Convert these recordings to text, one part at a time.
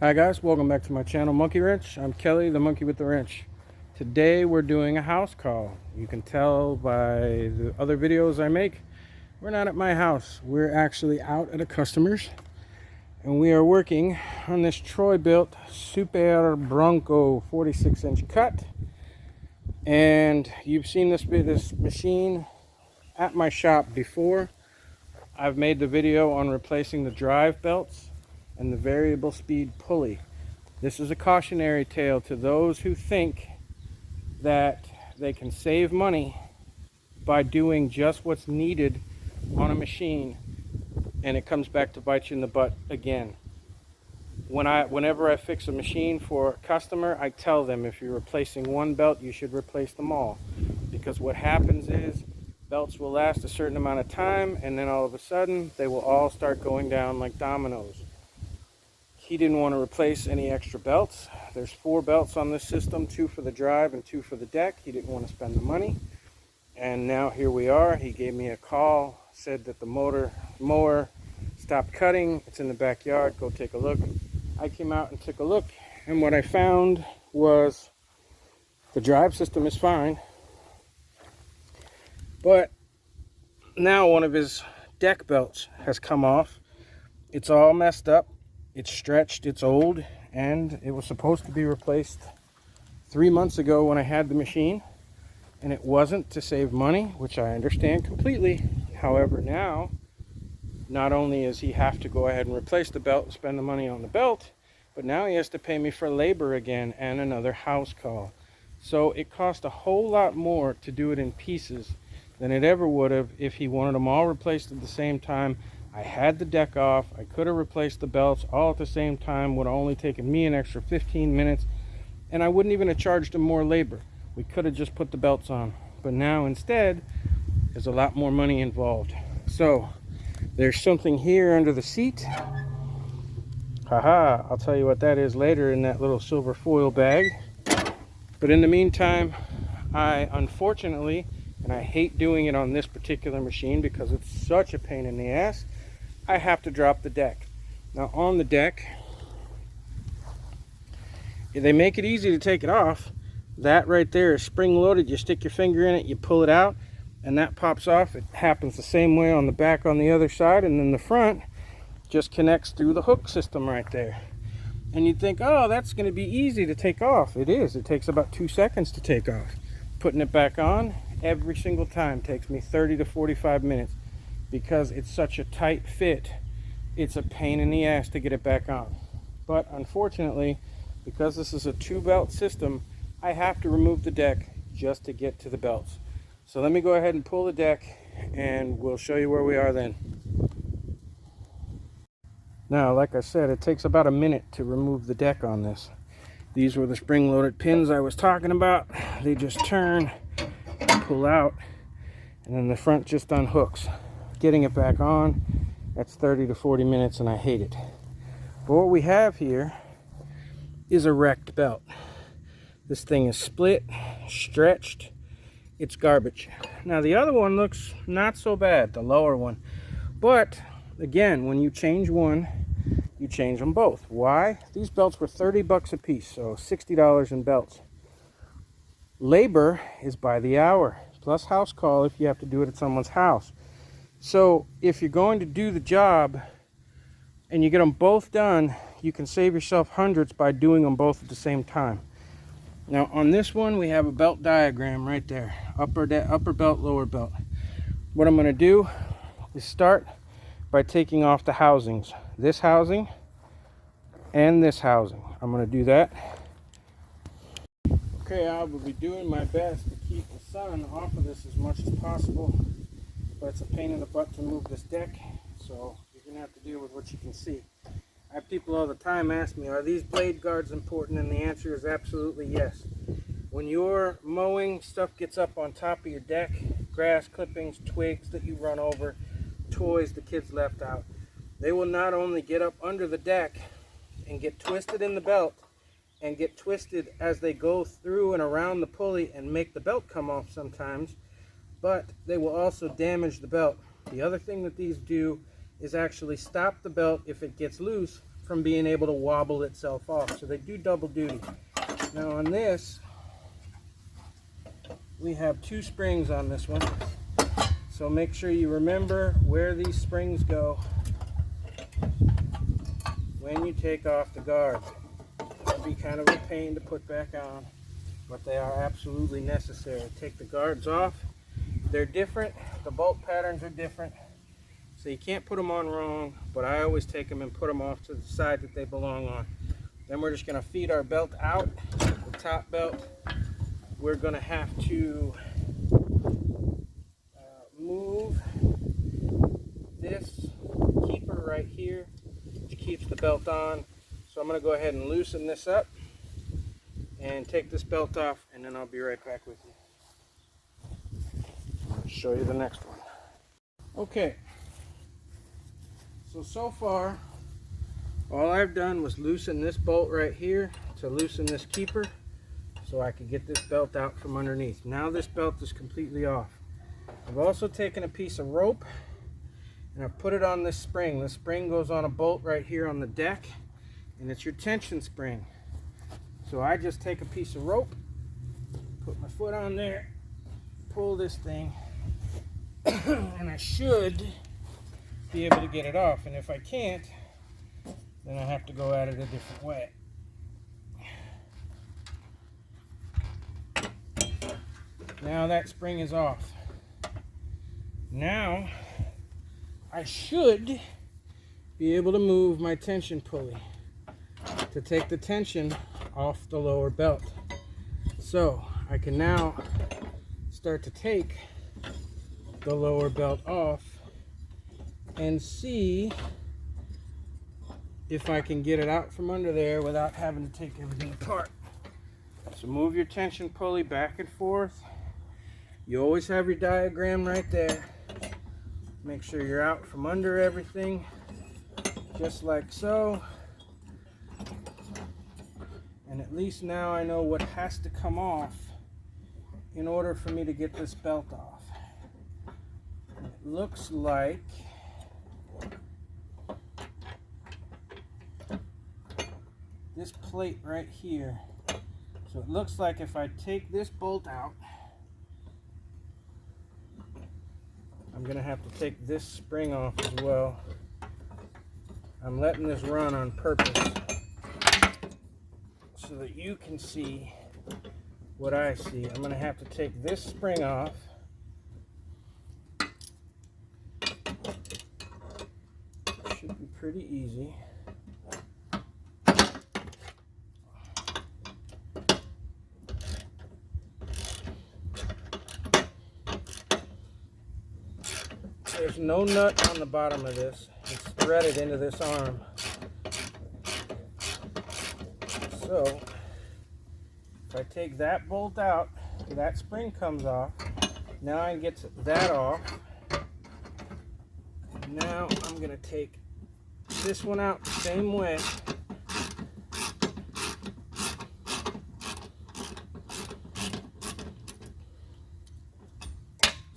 Hi guys, welcome back to my channel Monkey Wrench. I'm Kelly, the monkey with the wrench. Today we're doing a house call. You can tell by the other videos I make, we're not at my house. We're actually out at a customer's, and we are working on this Troy Bikt Super Bronco 46-inch cut. And you've seen this machine at my shop before. I've made the video on replacing the drive belts and the variable speed pulley. This is a cautionary tale to those who think that they can save money by doing just what's needed on a machine, and it comes back to bite you in the butt again. Whenever I fix a machine for a customer, I tell them if you're replacing one belt, you should replace them all. Because what happens is belts will last a certain amount of time, and then all of a sudden they will all start going down like dominoes. He didn't want to replace any extra belts. There's 4 belts on this system, 2 for the drive and 2 for the deck. He didn't want to spend the money. And now here we are. He gave me a call, said that the mower stopped cutting. It's in the backyard. Go take a look. I came out and took a look, and what I found was the drive system is fine. But now one of his deck belts has come off. It's all messed up. It's stretched, it's old, and it was supposed to be replaced 3 months ago when I had the machine, and it wasn't, to save money, which I understand completely. However, now, not only does he have to go ahead and replace the belt and spend the money on the belt, but now he has to pay me for labor again and another house call. So it cost a whole lot more to do it in pieces than it ever would have if he wanted them all replaced at the same time. I had the deck off. I could have replaced the belts all at the same time. Would have only taken me an extra 15 minutes, and I wouldn't even have charged him more labor. We could have just put the belts on. But now instead, there's a lot more money involved. So there's something here under the seat. Haha, I'll tell you what that is later in that little silver foil bag. But in the meantime, I unfortunately, and I hate doing it on this particular machine because it's such a pain in the ass, I have to drop the deck. Now on the deck, they make it easy to take it off. That right there is spring loaded. You stick your finger in it, you pull it out, and that pops off. It happens the same way on the back on the other side, and then the front just connects through the hook system right there. And you'd think, oh, that's going to be easy to take off. It is. It takes about 2 seconds to take off. Putting it back on every single time takes me 30 to 45 minutes because it's such a tight fit. It's a pain in the ass to get it back on. But unfortunately, because this is a 2-belt system, I have to remove the deck just to get to the belts. So let me go ahead and pull the deck, and we'll show you where we are then. Now, like I said, it takes about a minute to remove the deck on this. These were the spring-loaded pins I was talking about. They just turn, pull out, and then the front just unhooks. Getting it back on, that's 30 to 40 minutes, and I hate it. But what we have here is a wrecked belt. This thing is split, stretched, it's garbage. Now the other one looks not so bad, the lower one. But again, when you change one, you change them both. Why? These belts were 30 bucks a piece, so $60 in belts. Labor is by the hour, plus house call if you have to do it at someone's house. So if you're going to do the job and you get them both done, you can save yourself hundreds by doing them both at the same time. Now on this one, we have a belt diagram right there. Upper belt, lower belt. What I'm going to do is start by taking off the housings. This housing and this housing. I'm going to do that. Okay, I will be doing my best to keep the sun off of this as much as possible, but it's a pain in the butt to move this deck, so you're going to have to deal with what you can see. I have people all the time ask me, are these blade guards important? And the answer is absolutely yes. When you're mowing, stuff gets up on top of your deck, grass clippings, twigs that you run over, toys the kids left out. They will not only get up under the deck and get twisted in the belt and get twisted as they go through and around the pulley and make the belt come off sometimes, but they will also damage the belt. The other thing that these do is actually stop the belt if it gets loose from being able to wobble itself off. So they do double duty. Now on this, we have 2 springs on this one. So make sure you remember where these springs go when you take off the guard. It'll be kind of a pain to put back on, but they are absolutely necessary. Take the guards off. They're different. The bolt patterns are different. So you can't put them on wrong, but I always take them and put them off to the side that they belong on. Then we're just going to feed our belt out, the top belt. We're going to have to move this keeper right here, which keeps the belt on. So I'm going to go ahead and loosen this up and take this belt off, and then I'll be right back with you. I'll show you the next one. Okay. So far, all I've done was loosen this bolt right here to loosen this keeper so I could get this belt out from underneath. Now this belt is completely off. I've also taken a piece of rope and I've put it on this spring. This spring goes on a bolt right here on the deck, and it's your tension spring. So I just take a piece of rope, put my foot on there, pull this thing, and I should be able to get it off. And if I can't, then I have to go at it a different way. Now that spring is off. Now I should be able to move my tension pulley to take the tension off the lower belt. So I can now start to take the lower belt off and see if I can get it out from under there without having to take everything apart. So move your tension pulley back and forth. You always have your diagram right there. Make sure you're out from under everything, just like so. And at least now I know what has to come off in order for me to get this belt off. It looks like this plate right here. So it looks like if I take this bolt out, I'm going to have to take this spring off as well. I'm letting this run on purpose so that you can see what I see. I'm going to have to take this spring off. Should be pretty easy. There's no nut on the bottom of this. It's threaded into this arm. So if I take that bolt out, that spring comes off. Now I get that off. Now I'm going to take this one out the same way.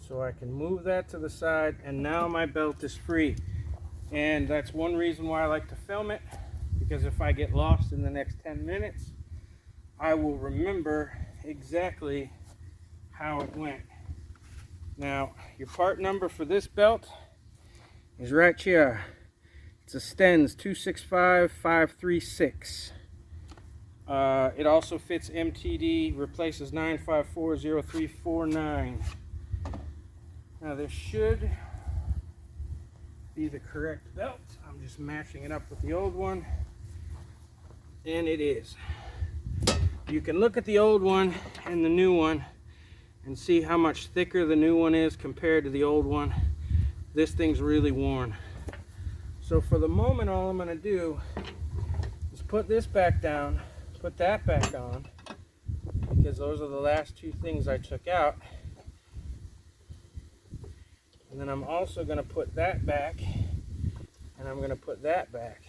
So I can move that to the side, and now my belt is free. And that's one reason why I like to film it, because if I get lost in the next 10 minutes, I will remember exactly how it went. Now, your part number for this belt is right here. It's a Stens 265536. It also fits MTD, replaces 9540349. Now this should be the correct belt. I'm just matching it up with the old one, and it is. You can look at the old one and the new one and see how much thicker the new one is compared to the old one. This thing's really worn. So for the moment, all I'm going to do is put this back down, put that back on, because those are the last two things I took out. And then I'm also going to put that back, and I'm going to put that back.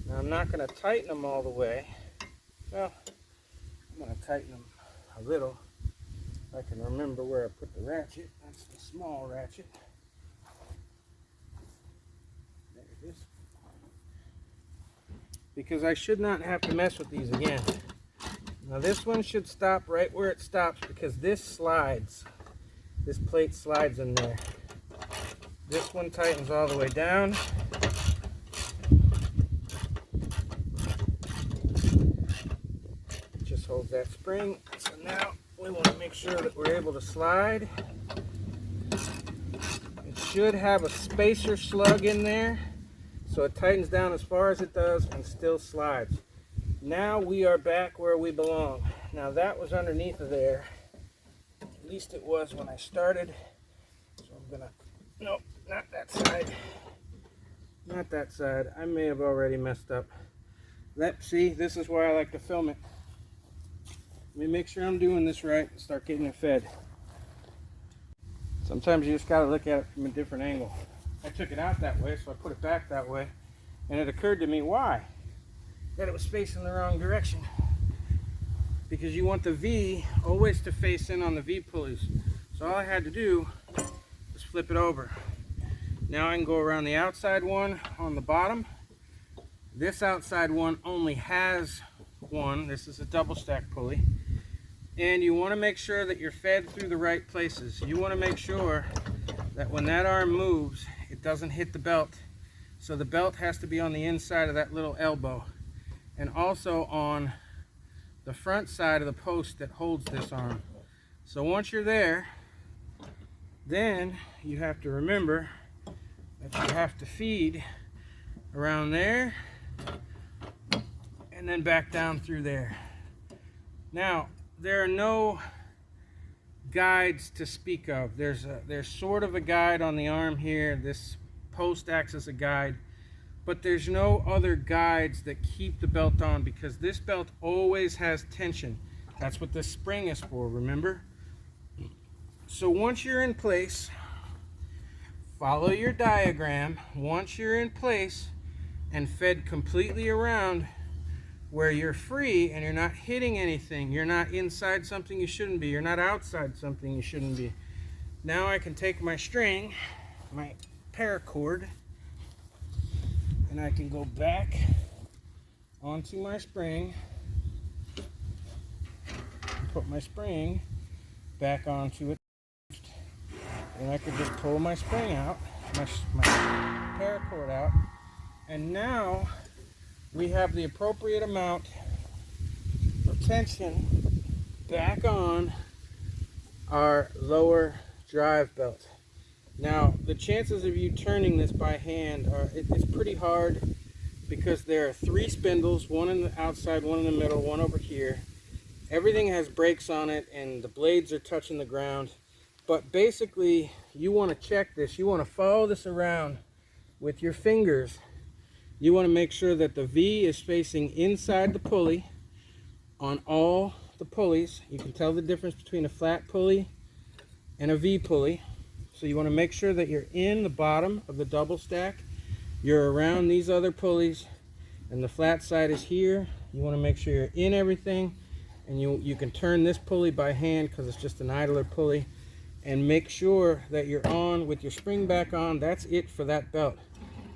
Now I'm not going to tighten them all the way. Well, I'm going to tighten them a little. I can remember where I put the ratchet. That's the small ratchet. There it is. because I should not have to mess with these again. Now this one should stop right where it stops because this slides. This plate slides in there. This one tightens all the way down. It just holds that spring. So now we want to make sure that we're able to slide. It should have a spacer slug in there, so it tightens down as far as it does and still slides. Now we are back where we belong. Now that was underneath of there. At least it was when I started. So I'm gonna, nope, not that side. Not that side. I may have already messed up. Let's see, this is why I like to film it. Let me make sure I'm doing this right and start getting it fed. Sometimes you just gotta look at it from a different angle. I took it out that way, so I put it back that way. And it occurred to me, why? That it was facing the wrong direction. Because you want the V always to face in on the V pulleys. So all I had to do was flip it over. Now I can go around the outside one on the bottom. This outside one only has one. This is a double stack pulley. And you want to make sure that you're fed through the right places. You want to make sure that when that arm moves, it doesn't hit the belt. So the belt has to be on the inside of that little elbow. And also on the front side of the post that holds this arm. So once you're there, then you have to remember that you have to feed around there and then back down through there. Now, there are no guides to speak of. There's sort of a guide on the arm here. This post acts as a guide. But there's no other guides that keep the belt on because this belt always has tension. That's what this spring is for, remember? So once you're in place, follow your diagram. Once you're in place and fed completely around where you're free and you're not hitting anything, you're not inside something you shouldn't be, you're not outside something you shouldn't be. Now I can take my string, my paracord, and I can go back onto my spring, put my spring back onto it, and I could just pull my spring out, my paracord out, and now we have the appropriate amount of tension back on our lower drive belt. Now, the chances of you turning this by hand it's pretty hard because there are 3 spindles, one in the outside, one in the middle, one over here. Everything has brakes on it and the blades are touching the ground. But basically, you want to check this. You want to follow this around with your fingers. You want to make sure that the V is facing inside the pulley on all the pulleys. You can tell the difference between a flat pulley and a V pulley. So you want to make sure that you're in the bottom of the double stack. You're around these other pulleys and the flat side is here. You want to make sure you're in everything, and you can turn this pulley by hand because it's just an idler pulley, and make sure that you're on with your spring back on. That's it for that belt.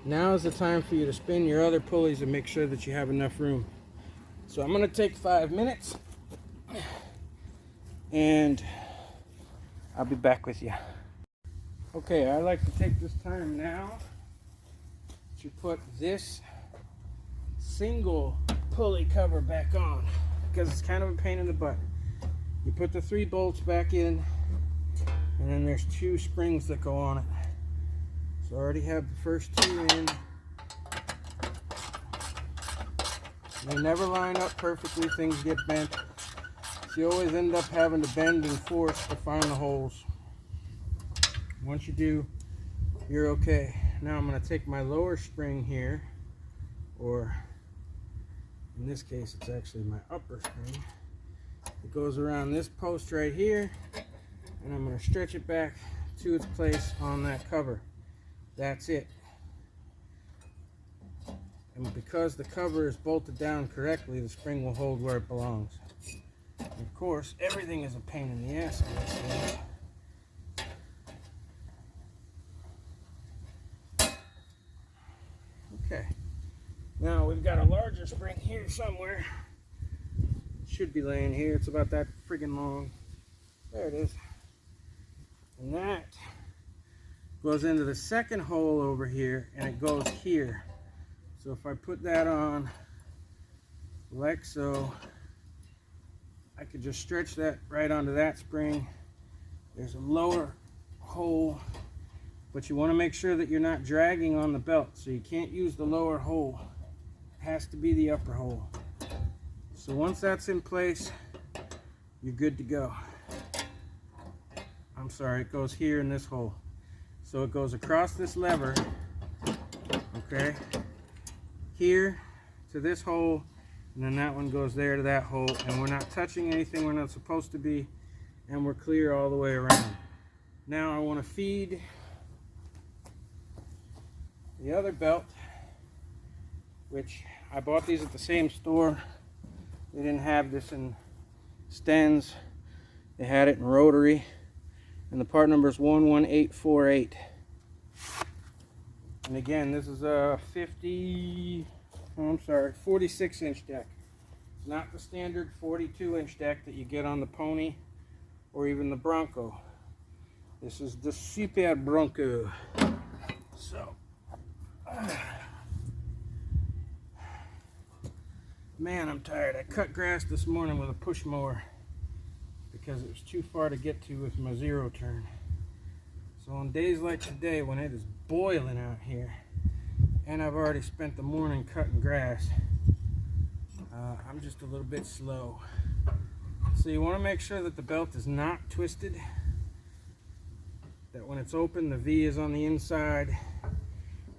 Now is the time for you to spin your other pulleys and make sure that you have enough room. So I'm going to take 5 minutes and I'll be back with you. Okay, I like to take this time now to put this single pulley cover back on because it's kind of a pain in the butt. You put the 3 bolts back in, and then there's 2 springs that go on it. So I already have the first 2 in. They never line up perfectly, things get bent. So you always end up having to bend and force to find the holes. Once you do, you're okay. Now I'm going to take my lower spring here, or in this case it's actually my upper spring. It goes around this post right here, and I'm going to stretch it back to its place on that cover. That's it. And because the cover is bolted down correctly, the spring will hold where it belongs. And of course, everything is a pain in the ass on this thing. Okay, now we've got a larger spring here somewhere. Should be laying here. It's about that friggin' long. There it is. And that goes into the second hole over here, and it goes here. So if I put that on like so, I could just stretch that right onto that spring. There's a lower hole, but you want to make sure that you're not dragging on the belt, so you can't use the lower hole. It has to be the upper hole. So once that's in place, you're good to go. I'm sorry, it goes here in this hole. So it goes across this lever, okay, here to this hole, and then that one goes there to that hole, and we're not touching anything we're not supposed to be, and we're clear all the way around. Now I want to feed the other belt, which I bought these at the same store. They didn't have this in Stens. They had it in rotary, and the part number is 11848. And again, this is a 46-inch deck. It's not the standard 42-inch deck that you get on the Pony or even the Bronco. This is the Super Bronco. So, man, I'm tired. I cut grass this morning with a push mower because it was too far to get to with my zero turn. So on days like today, when it is boiling out here, and I've already spent the morning cutting grass, I'm just a little bit slow. So you want to make sure that the belt is not twisted, that when it's open, the V is on the inside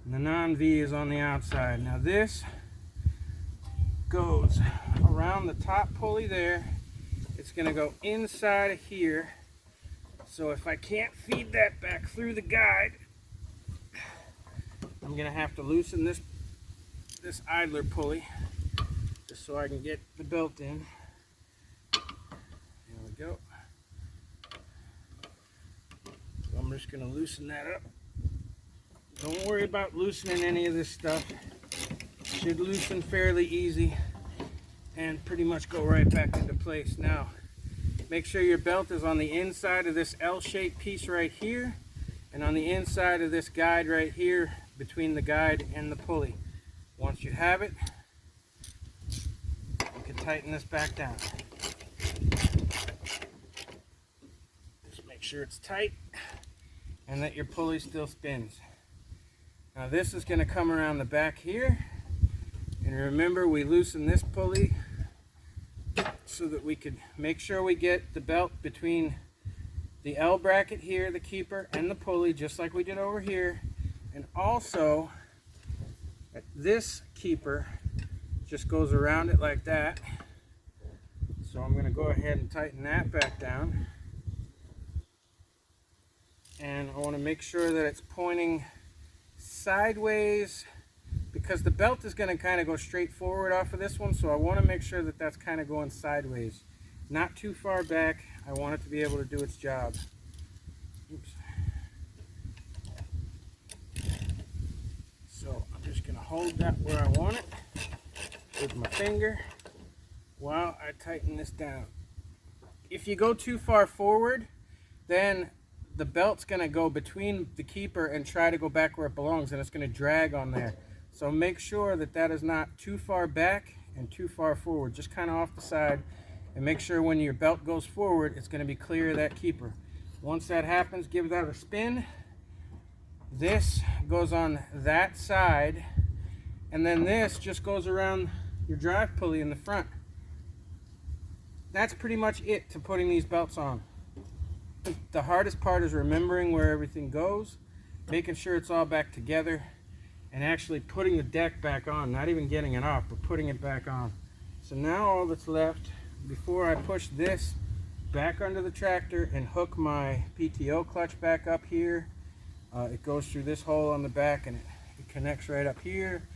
and the non-V is on the outside. Now this goes around the top pulley there. It's going to go inside of here. So if I can't feed that back through the guide, I'm going to have to loosen this idler pulley just so I can get the belt in. There we go. So I'm just going to loosen that up. Don't worry about loosening any of this stuff. It should loosen fairly easy and pretty much go right back into place. Now, make sure your belt is on the inside of this L-shaped piece right here and on the inside of this guide right here between the guide and the pulley. Once you have it, you can tighten this back down. Just make sure it's tight and that your pulley still spins. Now this is going to come around the back here, and remember we loosen this pulley so that we could make sure we get the belt between the L bracket here, the keeper, and the pulley, just like we did over here. And also this keeper just goes around it like that. So I'm going to go ahead and tighten that back down, and I want to make sure that it's pointing sideways, because the belt is going to kind of go straight forward off of this one, so I want to make sure that that's kind of going sideways, not too far back. I want it to be able to do its job. Oops. So I'm just going to hold that where I want it with my finger while I tighten this down. If you go too far forward, then the belt's going to go between the keeper and try to go back where it belongs, and it's going to drag on there. So make sure that that is not too far back and too far forward, just kind of off the side, and make sure when your belt goes forward, it's going to be clear of that keeper. Once that happens, give that a spin. This goes on that side, and then this just goes around your drive pulley in the front. That's pretty much it to putting these belts on. The hardest part is remembering where everything goes, making sure it's all back together, and actually putting the deck back on, not even getting it off, but putting it back on. So now all that's left, before I push this back under the tractor and hook my PTO clutch back up here, it goes through this hole on the back and it connects right up here,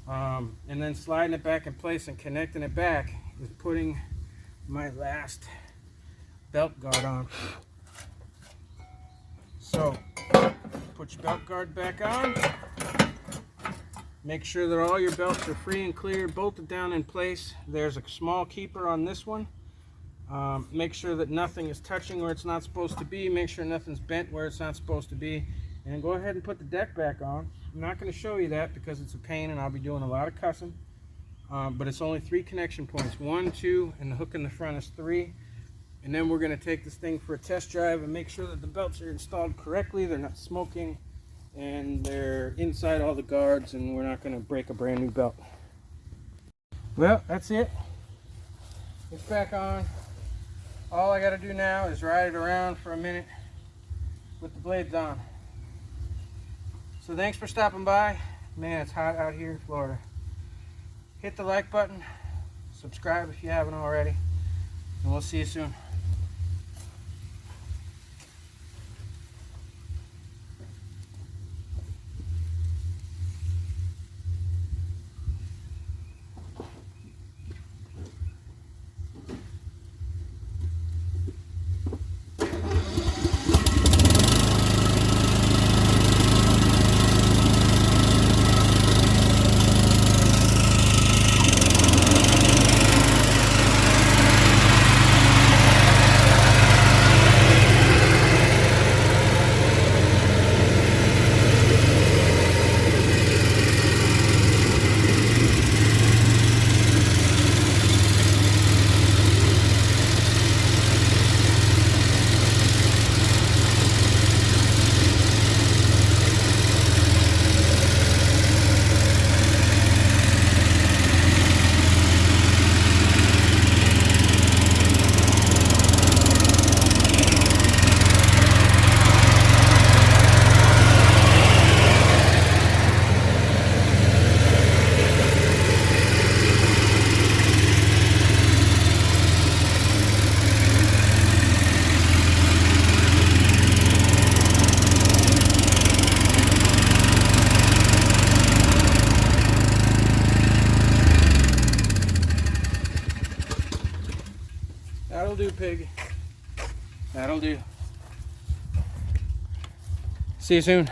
and then sliding it back in place and connecting it back is putting my last belt guard on. So put your belt guard back on. Make sure that all your belts are free and clear, bolted down in place. There's a small keeper on this one. Make sure that nothing is touching where it's not supposed to be. Make sure nothing's bent where it's not supposed to be. And go ahead and put the deck back on. I'm not going to show you that because it's a pain and I'll be doing a lot of cussing. But it's only 3 connection points. 1, 2, and the hook in the front is 3. And then we're going to take this thing for a test drive and make sure that the belts are installed correctly. They're not smoking. And they're inside all the guards, and we're not going to break a brand new belt. Well, that's it. It's back on. All I got to do now is ride it around for a minute with the blades on. So thanks for stopping by. Man, it's hot out here in Florida. Hit the like button, subscribe if you haven't already, and we'll see you soon. That'll do, pig. That'll do. See you soon.